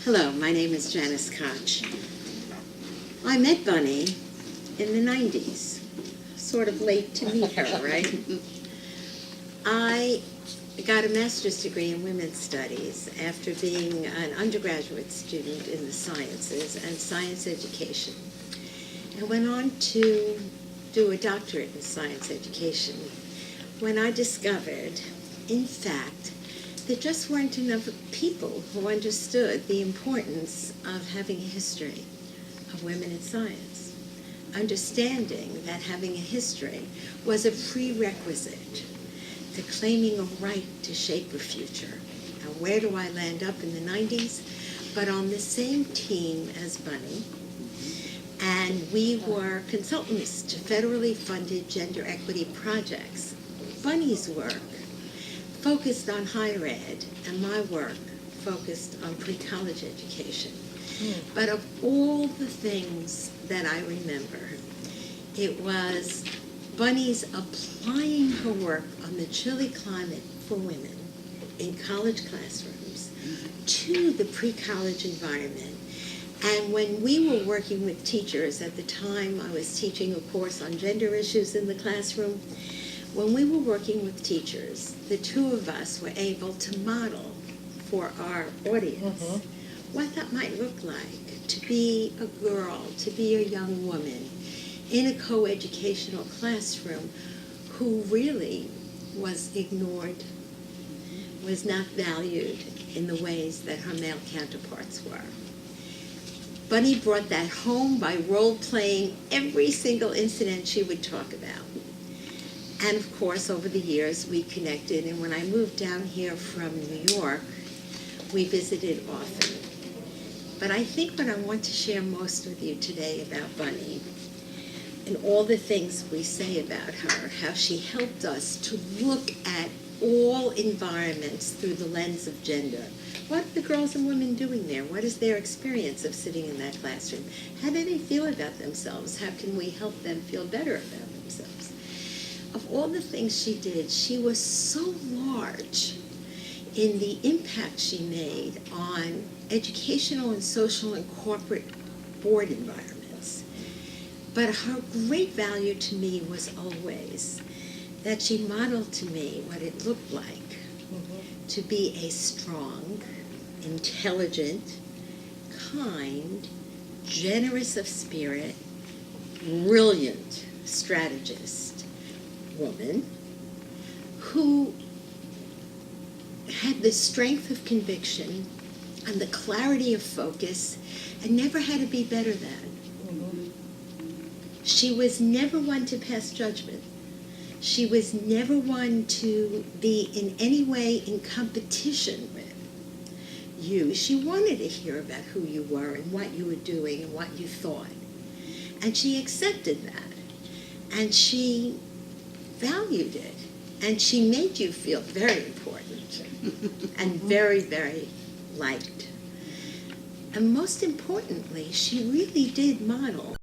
Hello, my name is Janice Koch. I met Bunny in the 90s. Sort of late to meet her, right? I got a master's degree in women's studies after being an undergraduate student in the sciences and science education. I went on to do a doctorate in science education when I discovered, in fact, there just weren't enough people who understood the importance of having a history of women in science, understanding that having a history was a prerequisite to claiming a right to shape a future. Now, where do I land up in the 90s? But on the same team as Bunny, and we were consultants to federally funded gender equity projects. Bunny's work focused on higher ed, and my work focused on pre-college education. But of all the things that I remember, it was Bunny's applying her work on the chilly climate for women in college classrooms to the pre-college environment. And when we were working with teachers, at the time I was teaching a course on gender issues in the classroom, when we were working with teachers, the two of us were able to model for our audience what that might look like to be a girl, to be a young woman in a coeducational classroom who really was ignored, was not valued in the ways that her male counterparts were. Bunny brought that home by role-playing every single incident she would talk about. And of course, over the years, we connected, and when I moved down here from New York, we visited often. But I think what I want to share most with you today about Bunny, and all the things we say about her, how she helped us to look at all environments through the lens of gender. What are the girls and women doing there? What is their experience of sitting in that classroom? How do they feel about themselves? How can we help them feel better about themselves? Of all the things she did, she was so large in the impact she made on educational and social and corporate board environments. But her great value to me was always that she modeled to me what it looked like to be a strong, intelligent, kind, generous of spirit, brilliant strategist woman who had the strength of conviction and the clarity of focus and never had to be better than. She was never one to pass judgment. She was never one to be in any way in competition with you. She wanted to hear about who you were and what you were doing and what you thought. And she accepted that. And she valued it. And she made you feel very important and very, very liked. And most importantly, she really did model